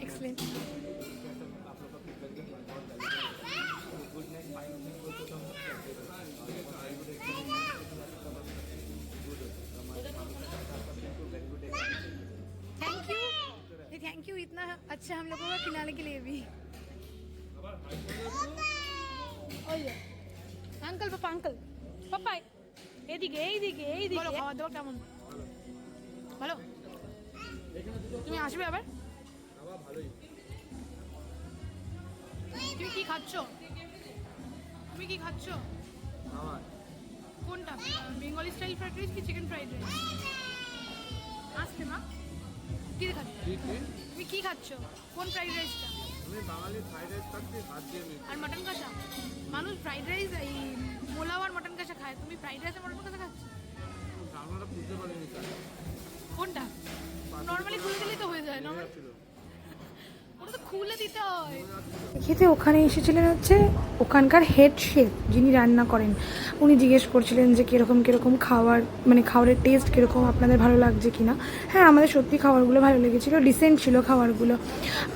Excellent. Thank you इतना अच्छा हम लोगों को खिलाने के लिए भी। अंकल पापा अंकल पापा এদিকে এইদিকে এইদিকে বলো খাওয়া দাওয়া কেমন ভালো তুমি আসবে আবার খাওয়া ভালোই তুমি কি খাচ্ছো খাবার কোনটা বেঙ্গলি স্টাইল ফ্রাইড রাইস কি চিকেন ফ্রাইড রাইস আসছে না কি খাচ্ছো তুমি কি খাচ্ছো কোন ফ্রাইড রাইসটা আমি বাঙালি ফ্রাইড রাইস খাচ্ছি ভাত দিয়ে আর মটন কষা মানুষ ফ্রাইড রাইস এই পোলাও আর মটন কষা খায় তুমি ফ্রাইড রাইস আর মটন কষা খাচ্ছ আমরা বুঝতে পারিনি কোনটা নরমালি খুলে দিলেই তো হয়ে যায় নরমালি ওটা তো খুলে দিতে হয়। খেতে ওখানে এসেছিলেন হচ্ছে ওখানকার হেড শেফ যিনি রান্না করেন উনি জিজ্ঞেস করছিলেন যে কীরকম খাবার মানে খাবারের টেস্ট কীরকম আপনাদের ভালো লাগছে কি না। হ্যাঁ আমাদের সত্যি খাবারগুলো ভালো লেগেছিলো ডিসেন্ট ছিল খাবারগুলো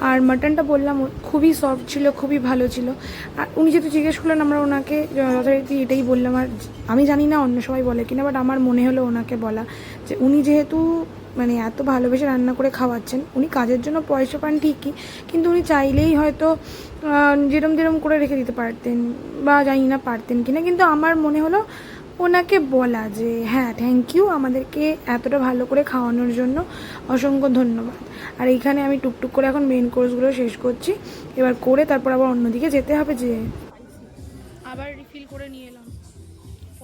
আর মাটনটা বললাম খুবই সফট ছিল খুবই ভালো ছিল। আর উনি যেহেতু জিজ্ঞেস করলেন আমরা ওনাকে যথারীতি এটাই বললাম আর আমি জানি না অন্য সবাই বলে কিনা বাট আমার মনে হলো ওনাকে বলা যে উনি যেহেতু মানে এত ভালোবেসে রান্না করে খাওয়াচ্ছেন উনি কাজের জন্য পয়সা পান ঠিকই কিন্তু উনি চাইলেই হয়তো যেরম করে রেখে দিতে পারতেন বা জানি না পারতেন কিনা কিন্তু আমার মনে হলো ওনাকে বলা যে হ্যাঁ থ্যাংক ইউ আমাদেরকে এতটা ভালো করে খাওয়ানোর জন্য অসংখ্য ধন্যবাদ। আর এইখানে আমি টুকটুক করে এখন মেন কোর্সগুলো শেষ করছি এবার করে তারপর আবার অন্যদিকে যেতে হবে যে আবার রিফিল করে নিয়ে এলাম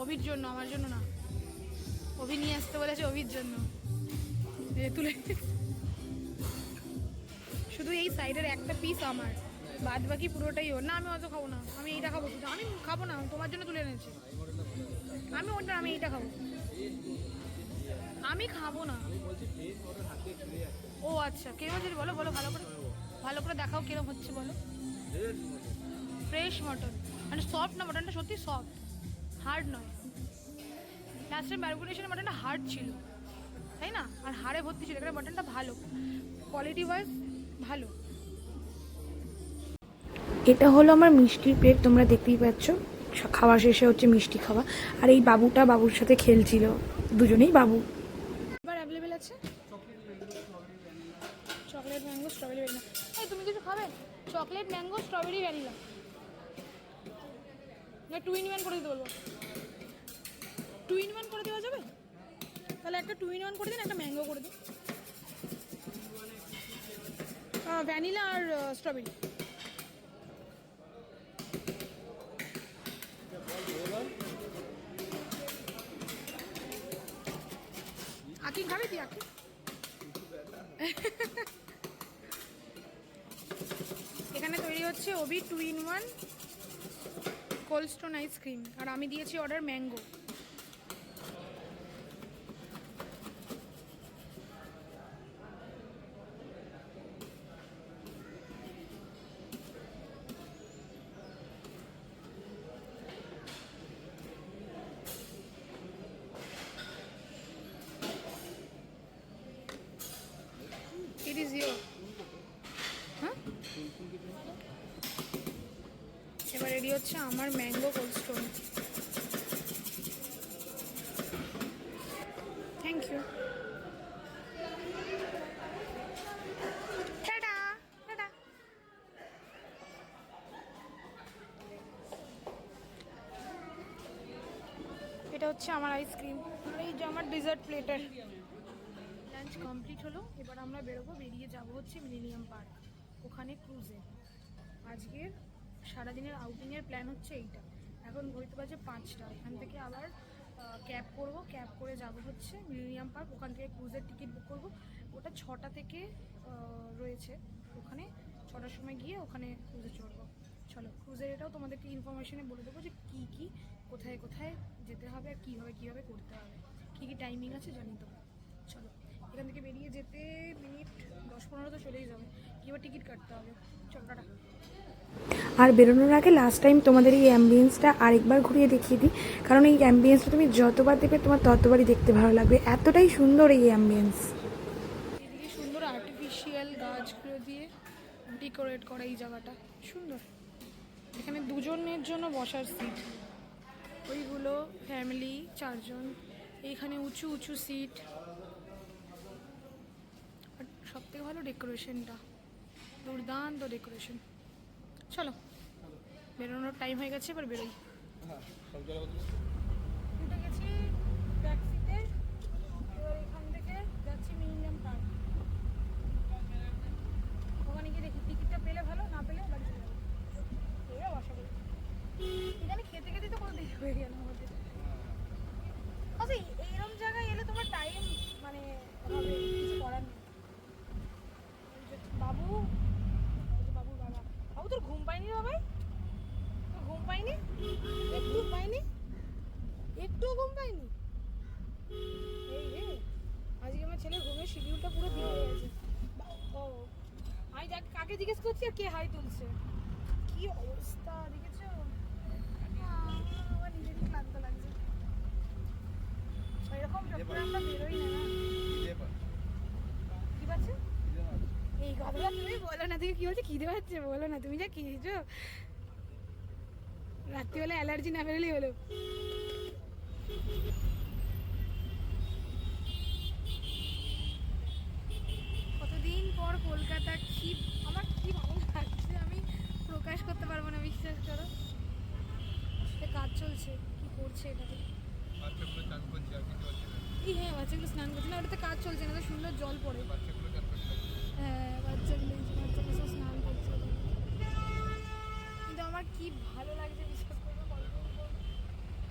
অভির জন্য আমার জন্য না অভি নিয়ে আসতে বলেছে অভির জন্য তুলে শুধু এই সাইডের একটা পিস আমার বাদ বাকি পুরোটাই ওর না আমি অত খাবো না আমি এইটা খাবো শুধু আমি খাবো না তোমার জন্য তুলে এনেছি আমি এইটা খাবো আমি খাবো না ও আচ্ছা কিরকম হচ্ছে বলো ভালো করে দেখাও কিরকম হচ্ছে বলো ফ্রেশ মটন মানে সফট না মটনটা সত্যি সফট হার্ড নয় লাস্ট টাইম ব্যারগুনেশনের মটনটা হার্ড ছিল তাই না আর হাড়ে ভর্তি ছিল এখানে মটনটা ভালো কোয়ালিটি ওয়াইজ ভালো। এটা হলো আমার মিষ্টির প্লেট তোমরা দেখতেই পাচ্ছ খাওয়া শেষে হচ্ছে মিষ্টি খাওয়া আর এই বাবুর সাথে খেলছিল দুজনেই বাবু। এবার অ্যাভেলেবেল আছে চকলেট ম্যাঙ্গো স্ট্রবেরি ভ্যানিলা এই তুমি কিছু খাবে চকলেট ম্যাঙ্গো স্ট্রবেরি ভ্যানিলা না 2 in 1 করে দিতে বলবো 2 in 1 করে দেওয়া যাবে তাহলে একটা 2 in 1 করে দিন একটা ম্যাঙ্গো করে দিন ভ্যানিলা আর স্ট্রবেরি আকি খাবে তুই আকি এখানে তৈরি হচ্ছে ওবি 2 in 1 কোল্ড স্টোন আইসক্রিম আর আমি দিয়েছি order mango. It is your হ্যাঁ এবার রেডি হচ্ছে আমার mango Cold Stone thank you tata tata. এটা হচ্ছে আমার আইসক্রিম আর এই যে আমার ডেজার্ট প্লেটার। লাঞ্চ কমপ্লিট হলো এবার আমরা বেরিয়ে যাব হচ্ছে মিলেনিয়াম পার্ক ওখানে ক্রুজে। আজকের সারাদিনের আউটিংয়ের প্ল্যান হচ্ছে এইটা। এখন ঘড়িতে বাজে 5টা এখান থেকে আবার ক্যাব করব ক্যাব করে যাব হচ্ছে মিলেনিয়াম পার্ক ওখান থেকে ক্রুজের টিকিট বুক করব ওটা 6টা থেকে রয়েছে ওখানে 6টার সময় গিয়ে ওখানে ক্রুজে চড়বো। চলো ক্রুজের এটাও তোমাদেরকে ইনফরমেশনে বলে দেবো যে কী কোথায় যেতে হবে আর কীভাবে করতে হবে কী টাইমিং আছে জানি তো। চলো এখান থেকে বেরিয়ে যেতে মিনিট 10-15 তো চলেই যাবে এবার টিকিট কাটতে হবে চল টাটা। আর বেরোনোর আগে লাস্ট টাইম তোমাদের এই অ্যাম্বিয়েন্সটা আরেকবার ঘুরিয়ে দেখিয়ে দিই কারণ এই অ্যাম্বিয়েন্সটা তুমি যতবার দেখবে তোমার ততবারই দেখতে ভালো লাগবে এতটাই সুন্দর এই অ্যাম্বিয়েন্স। এদিকে গাছগুলো দিয়ে ডেকোরেট করা এই জায়গাটা সুন্দর। এখানে দুজনের জন্য বসার সিট, ওইগুলো ফ্যামিলি 4 জন। এইখানে উঁচু উঁচু সিট, আর সব থেকে ভালো ডেকোরেশনটা, দুর্দান্ত ডেকোরেশন। চলো বেরোনোর টাইম হয়ে গেছে, এবার বেরোই। উঠে গেছি ট্যাক্সিতে, এবার এখান থেকে যাচ্ছি মিউজিয়াম পার্ক। ওখানে গিয়ে দেখি টিকিটটা পেলে ভালো, না পেলে বাড়ি চলে যাবো। এরাও আশা করি এখানে খেতে খেতে তো কোনো দেরি হয়ে গেল আমাদের। আচ্ছা এইরকম জায়গায় এলে তোমার টাইম মানে হবে, কিছু করার নেই। বাবু, বাবুর বাবা, বাবু তোর ঘুম পায়নি রে বাবাই? তোর ঘুম পায়নি? একটু পায়নি? একটুও ঘুম পায়নি? এই রে, আজকে আমার ছেলের ঘুমের শিডিউলটা পুরো বিগড়ে গেছে। ও আমি কাকে জিজ্ঞেস করছি আর কে হাই তুলছে, কি অবস্থা দেখেছো? আমার নিজেরই ক্লান্ত লাগছে। এরকম চক্করে আমরা বেরোই না। কি পাচ্ছে? এই কথাটা তুমি বলো না। তুমি কি বলছো খিদে পাচ্ছে? বলো না, তুমি যা খেয়েছো। রাত্রিবেলা অ্যালার্জি না বেরোলেই হলো। কতদিন পর কলকাতা, কি আমার কি ভালো লাগছে, আমি প্রকাশ করতে পারবো না, বিশ্বাস করো। কাজ চলছে, কি করছে এটাতে? এই হ্যাঁ, বাচ্চাগুলো স্নান করছে না, ওটাতে কাজ চলছে না, তো সুন্দর জল পড়ে। হ্যাঁ বাচ্চাগুলো সব স্নান করছে। কিন্তু আমার কি ভালো লাগছে বিশ্বাস করবে,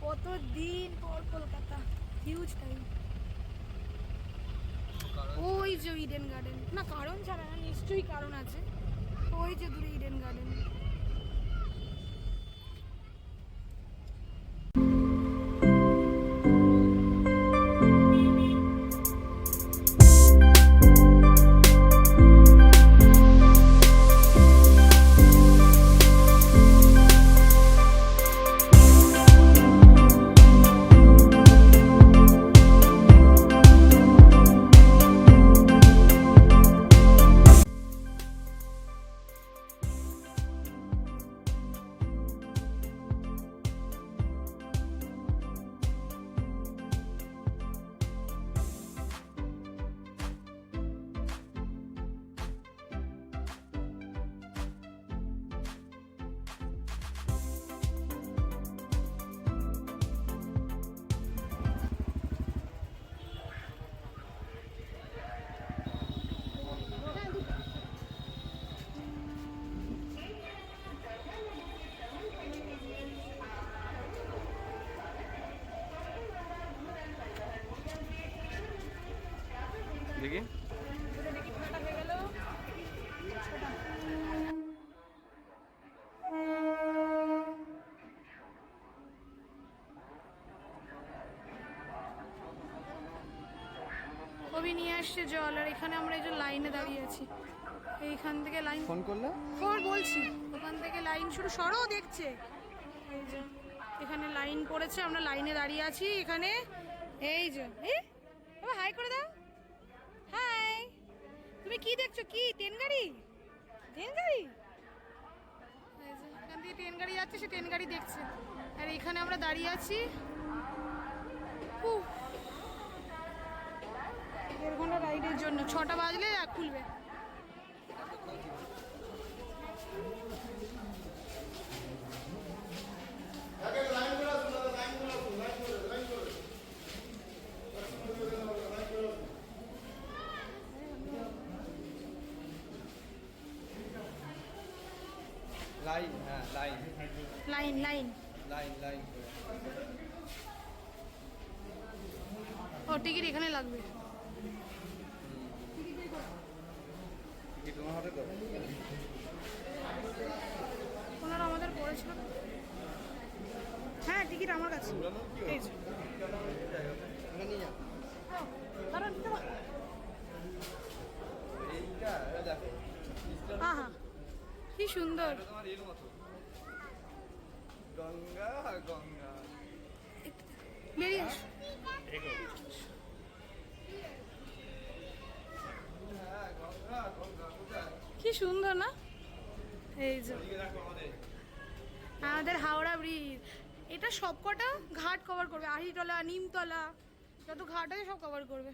কতদিন পর কলকাতা, হিউজ টাইম। ওই যে ইডেন গার্ডেন, না কারণ ছাড়া না, নিশ্চয়ই কারণ আছে। ওই যে দূরে ইডেন গার্ডেন। দেখি কবি নিয়ে আসছে জল, আর এখানে আমরা এই যে লাইনে দাঁড়িয়ে আছি। এইখান থেকে লাইন ফোন করলে ফোন বলছি, ওখান থেকে লাইন শুরু, সরো দেখছে। এই যে এখানে লাইন পড়েছে, আমরা লাইনে দাঁড়িয়ে আছি এখানে। এই যে হাই করে দাও, হাই। তুমি কি দেখছো? কি ট্রেন গাড়ি? ট্রেন গাড়ি, এখান থেকে ট্রেন গাড়ি যাচ্ছে, সে ট্রেন গাড়ি দেখছে। আর এখানে আমরা দাঁড়িয়ে আছি। 1.5 ঘন্টা রাইডের জন্য, 6টা বাজলে খুলবে। লাইন, হ্যাঁ line line line line line. ও টিকিট এখানে লাগবে। কি তোমার হাতে তো? ওনারা আমাদের করেছিল। হ্যাঁ টিকিট আমার কাছে। এই যে নিয়ে যা। দাঁড়ান, দিতে পারো? এইটা দেখো, আহা কি সুন্দর। তোমার এর মতো গঙ্গা গঙ্গা। বেরিয়ে আসো। হ্যাঁ গঙ্গা গঙ্গা। কি সুন্দর না? এই যে আমাদের হাওড়া ব্রিজ, এটা সবকটা ঘাট কভার করবে, আহিতলা, নিমতলা, যত ঘাট আছে সব কভার করবে।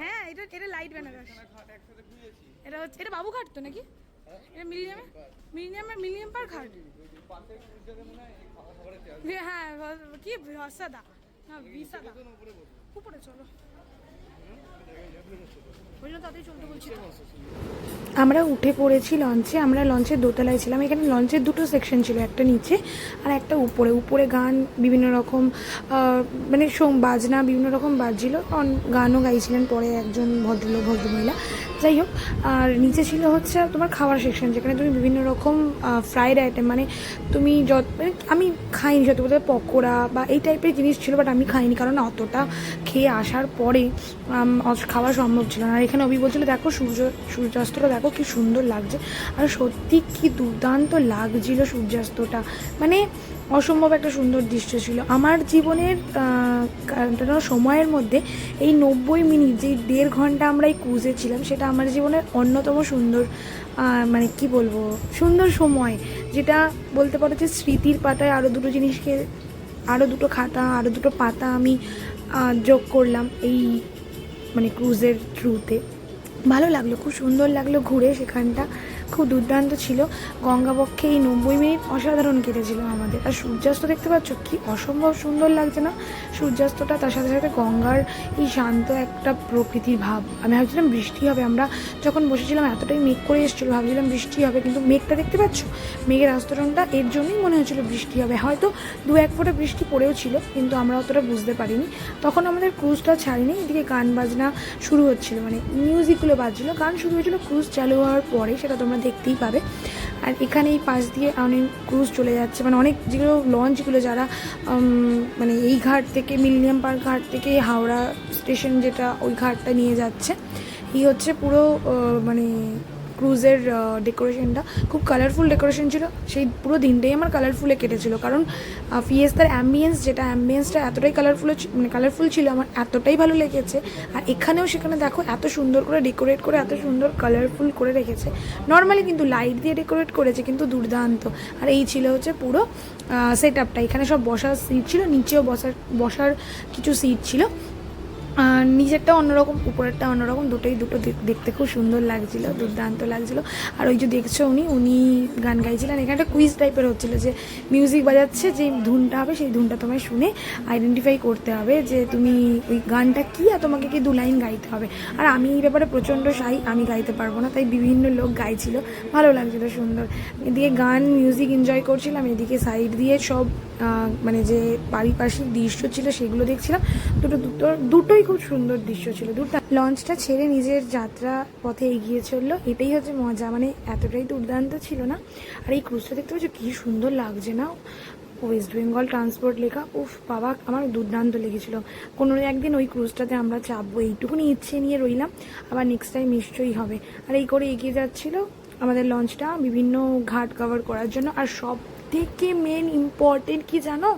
হ্যাঁ, এটা লাইট বেনারস। এটা হচ্ছে, এটা বাবুঘাট তো নাকি? এটা মিলিনিয়াম পার্ক ঘাট। হ্যাঁ, কি ভিসাদা না ভিসাদা, উপরে চলো। আমরা উঠে পড়েছি লঞ্চে। আমরা লঞ্চের দোতলায় ছিলাম। এখানে লঞ্চের দুটো সেকশন ছিল, একটা নিচে আর একটা উপরে। উপরে গান বিভিন্ন রকম মানে বাজনা বিভিন্ন রকম বাজছিল, গানও গাইছিলেন পরে একজন ভদ্রমহিলা, যাই হোক। আর নিচে ছিল হচ্ছে তোমার খাবার সেকশন, যেখানে তুমি বিভিন্ন রকম ফ্রাইড আইটেম, মানে তুমি মানে আমি খাইনি সত্যি বলতে, পকোড়া বা এই টাইপের জিনিস ছিল, বাট আমি খাইনি কারণ অতটা খেয়ে আসার পরে খাওয়া সম্ভব ছিল না। আর এখানে অভি বলছিল দেখো সূর্যাস্তটা দেখো কি সুন্দর লাগছে, আর সত্যি কি দুর্দান্ত লাগছিল সূর্যাস্তটা, মানে অসম্ভব একটা সুন্দর দৃশ্য ছিল। আমার জীবনের সময়ের মধ্যে এই 90 মিনিট, যে 1.5 ঘন্টা আমরা এই ক্রুজে ছিলাম, সেটা আমার জীবনের অন্যতম সুন্দর, মানে কি বলবো, সুন্দর সময়, যেটা বলতে পারো যে স্মৃতির পাতায় আরও দুটো খাতা, আরও দুটো পাতা আমি যোগ করলাম এই মানে ক্রুজের থ্রুতে। ভালো লাগলো, খুব সুন্দর লাগলো ঘুরে, সেখানটা খুব দুর্দান্ত ছিল। গঙ্গাবক্ষে এই 90 মিনিট অসাধারণ কেটেছিল আমাদের। আর সূর্যাস্ত দেখতে পাচ্ছ কি অসম্ভব সুন্দর লাগছে না সূর্যাস্তটা, তার সাথে সাথে গঙ্গার এই শান্ত একটা প্রকৃতির ভাব। আমি ভাবছিলাম বৃষ্টি হবে, আমরা যখন বসেছিলাম এতটাই মেঘ করে এসেছিলো, ভাবছিলাম বৃষ্টি হবে, কিন্তু মেঘটা দেখতে পাচ্ছ, মেঘের আস্তরণটা, এর জন্যই মনে হচ্ছিল বৃষ্টি হবে। হয়তো 2-1 ফোঁটা বৃষ্টি পড়েও ছিল, কিন্তু আমরা অতটা বুঝতে পারিনি। তখন আমাদের ক্রুজটা ছাড়িনি, এদিকে গান বাজনা শুরু হচ্ছিলো, মানে মিউজিকগুলো বাজছিলো, গান শুরু হয়েছিলো ক্রুজ চালু হওয়ার পরে, সেটা তোমরা দেখতেই পাবে। আর এখানে এই পাশ দিয়ে অনেক ক্রুজ চলে যাচ্ছে, মানে অনেক যেগুলো লঞ্চগুলো যারা মানে এই ঘাট থেকে, মিলেনিয়াম পার্ক ঘাট থেকে হাওড়া স্টেশন যেটা, ওই ঘাটটা নিয়ে যাচ্ছে। এই হচ্ছে পুরো মানে ক্রুজের ডেকোরেশনটা, খুব কালারফুল ডেকোরেশন ছিল। সেই পুরো দিনটাই আমার কালারফুলে কেটেছিল, কারণ ফিয়েস্তার অ্যাম্বিয়েন্সটা এতটাই কালারফুল ছিল, আমার এতটাই ভালো লেগেছে। আর এখানেও সেখানে দেখো এত সুন্দর করে ডেকোরেট করে, এত সুন্দর কালারফুল করে রেখেছে। নর্মালি কিন্তু লাইট দিয়ে ডেকোরেট করেছে, কিন্তু দুর্দান্ত। আর এই ছিল হচ্ছে পুরো সেট আপটা। এখানে সব বসার সিট ছিল, নিচেও বসার কিছু সিট ছিল। নিচেরটা অন্যরকম, উপরেরটা অন্যরকম, দুটো দেখতে খুব সুন্দর লাগছিল, দুর্দান্ত লাগছিল। আর ওই যে দেখছো উনি গান গাইছিলেন। এখানে একটা কুইজ টাইপের হচ্ছিলো, যে মিউজিক বাজাচ্ছে, যে ধুনটা হবে সেই ধুনটা তোমায় শুনে আইডেন্টিফাই করতে হবে যে তুমি ওই গানটা কী, আর তোমাকে কি 2 লাইন গাইতে হবে। আর আমি এই ব্যাপারে প্রচণ্ড শাই, আমি গাইতে পারবো না, তাই বিভিন্ন লোক গাইছিল, ভালো লাগছিলো, সুন্দর। এদিকে গান মিউজিক এনজয় করছিলাম, এদিকে সাইড দিয়ে সব মানে যে পারিপার্শ্বিক দৃশ্য ছিল সেগুলো দেখছিলাম। দুটোই খুব সুন্দর দৃশ্য ছিল। লঞ্চটা ছেড়ে নিজের যাত্রা পথে এগিয়ে চললো, এটাই হচ্ছে মজা, মানে এতটাই দুর্দান্ত ছিল না। আর এই ক্রুজটা দেখতে পাচ্ছ কি সুন্দর লাগছে না, ওয়েস্ট বেঙ্গল ট্রান্সপোর্ট লেখা, উফ বাবা, আমার দুর্দান্ত লেগেছিলো। কোনো একদিন ওই ক্রুজটাতে আমরা চাপবো, এইটুকুনি ইচ্ছে নিয়ে রইলাম, আবার নেক্সট টাইম নিশ্চয়ই হবে। আর এই করে এগিয়ে যাচ্ছিলো আমাদের লঞ্চটা বিভিন্ন ঘাট কভার করার জন্য। আর সব থেকে মেন ইম্পর্টেন্ট কি জানো,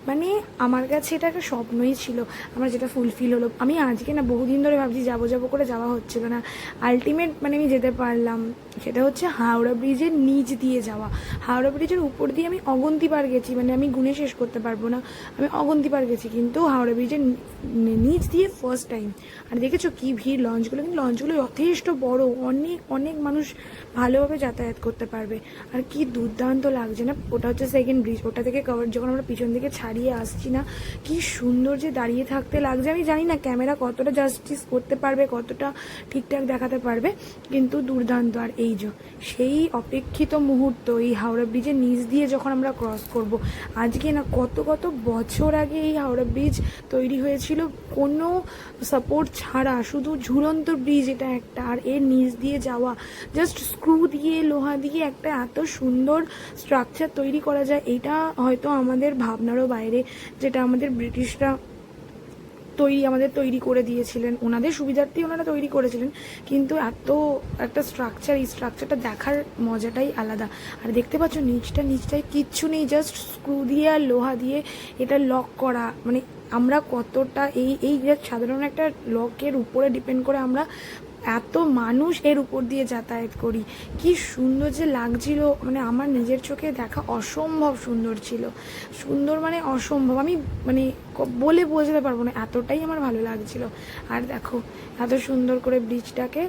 মানে আমার কাছে এটা একটা স্বপ্নই ছিল, আমার যেটা ফুলফিল হলো। আমি আজকে না বহুদিন ধরে ভাবছি যাবো করে যাওয়া হচ্ছিল না, আলটিমেট মানে আমি যেতে পারলাম। সেটা হচ্ছে হাওড়া ব্রিজের নিচ দিয়ে যাওয়া। হাওড়া ব্রিজের উপর দিয়ে আমি অগন্তিবার গেছি, মানে আমি গুনে শেষ করতে পারবো না, আমি অগন্তিবার গেছি, কিন্তু হাওড়া ব্রিজের নিচ দিয়ে ফার্স্ট টাইম। আর দেখেছো কি ভিড় লঞ্চগুলো, কিন্তু লঞ্চগুলো যথেষ্ট বড়, অনেক মানুষ ভালোভাবে যাতায়াত করতে পারবে। আর কি দুর্দান্ত লাগছে না। ওটা হচ্ছে সেকেন্ড ব্রিজ, ওটা থেকে কভার যখন আমরা পিছন দিকে ছাড়িয়ে আসছি না, কি সুন্দর যে দাঁড়িয়ে থাকতে লাগছে। আমি জানি না ক্যামেরা কতটা জাস্টিস করতে পারবে, কতটা ঠিকঠাক দেখাতে পারবে, কিন্তু দুর্দান্ত। আর এই যে সেই অপেক্ষিত মুহূর্ত, এই হাওড়া ব্রিজের নিচ দিয়ে যখন আমরা ক্রস করব, আজকে না কত বছর আগে এই হাওড়া ব্রিজ তৈরি হয়েছিল, কোনো সাপোর্ট ছাড়া, শুধু ঝুলন্ত ব্রিজ এটা একটা। আর এর নিচ দিয়ে যাওয়া, জাস্ট স্ক্রু দিয়ে, লোহা দিয়ে একটা এত সুন্দর স্ট্রাকচার তৈরি করা যায়, এটা হয়তো আমাদের ভাবনারও বাইরে, যেটা আমাদের ব্রিটিশরা আমাদের তৈরি করে দিয়েছিলেন, ওনাদের সুবিধার্থেই ওনারা তৈরি করেছিলেন, কিন্তু এত একটা স্ট্রাকচার, এই স্ট্রাকচারটা দেখার মজাটাই আলাদা। আর দেখতে পাচ্ছ নিচটায় কিচ্ছু নেই, জাস্ট স্ক্রু দিয়ে আর লোহা দিয়ে এটা লক করা। মানে আমরা কতটা এই সাধারণ একটা লকের উপরে ডিপেন্ড করে আমরা এত মানুষ এর উপর দিয়ে যাতায়াত করি, কি সুন্দর যে লাগছিল, মানে আমার নিজের চোখে দেখা অসম্ভব সুন্দর ছিল। সুন্দর মানে অসম্ভব, আমি মানে বলে বোঝাতে পারবো না, এতটাই আমার ভালো লাগছিল। আর দেখো এত সুন্দর করে ব্রিজটাকে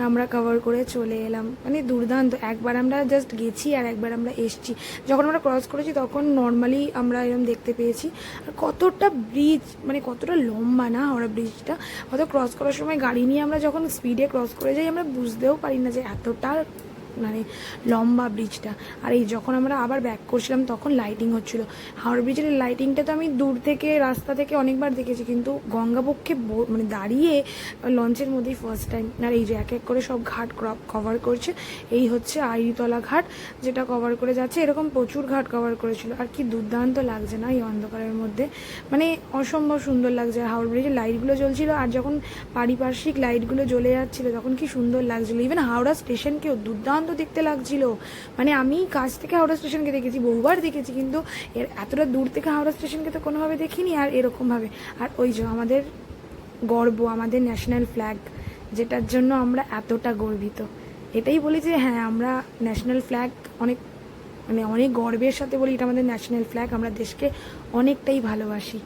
আমরা কভার করে চলে এলাম, মানে দুর্দান্ত। একবার আমরা জাস্ট গেছি আর একবার আমরা এসছি। যখন আমরা ক্রস করেছি তখন নর্মালি আমরা এরকম দেখতে পেয়েছি। আর কতটা ব্রিজ, মানে কতটা লম্বা না হাওড়া ব্রিজটা। হয়তো ক্রস করার সময় গাড়ি নিয়ে আমরা যখন স্পিডে ক্রস করে যাই আমরা বুঝতেও পারি না যে এতটা মানে লম্বা ব্রিজটা। আর এই যখন আমরা আবার ব্যাক করছিলাম তখন লাইটিং হচ্ছিল। হাওড়া ব্রিজের লাইটিংটা তো আমি দূর থেকে রাস্তা থেকে অনেকবার দেখেছি, কিন্তু গঙ্গাবক্ষে মানে দাঁড়িয়ে লঞ্চের মধ্যেই ফার্স্ট টাইম। আর এই যে এক এক করে সব ঘাট কভার করছে। এই হচ্ছে আইরিতলা ঘাট, যেটা কভার করে যাচ্ছে। এরকম প্রচুর ঘাট কভার করেছিল। আর কি দুর্দান্ত লাগছে না এই অন্ধকারের মধ্যে, মানে অসম্ভব সুন্দর লাগছে। আর হাওড়া ব্রিজের লাইটগুলো জ্বলছিল, আর যখন পারিপার্শ্বিক লাইটগুলো জ্বলে যাচ্ছিল তখন কি সুন্দর লাগছিল। ইভেন হাওড়া স্টেশনকেও দুর্দান্ত দেখতে লাগছিল। মানে আমি কাছ থেকে হাওড়া স্টেশনকে দেখেছি, বহুবার দেখেছি, কিন্তু এর এতটা দূর থেকে হাওড়া স্টেশনকে তো কোনোভাবে দেখিনি আর এরকমভাবে। আর ওই যে আমাদের গর্ব, আমাদের ন্যাশনাল ফ্ল্যাগ, যেটার জন্য আমরা এতটা গর্বিত। এটাই বলি যে হ্যাঁ, আমরা ন্যাশনাল ফ্ল্যাগ অনেক মানে অনেক গর্বের সাথে বলি এটা আমাদের ন্যাশনাল ফ্ল্যাগ। আমরা দেশকে অনেকটাই ভালোবাসি।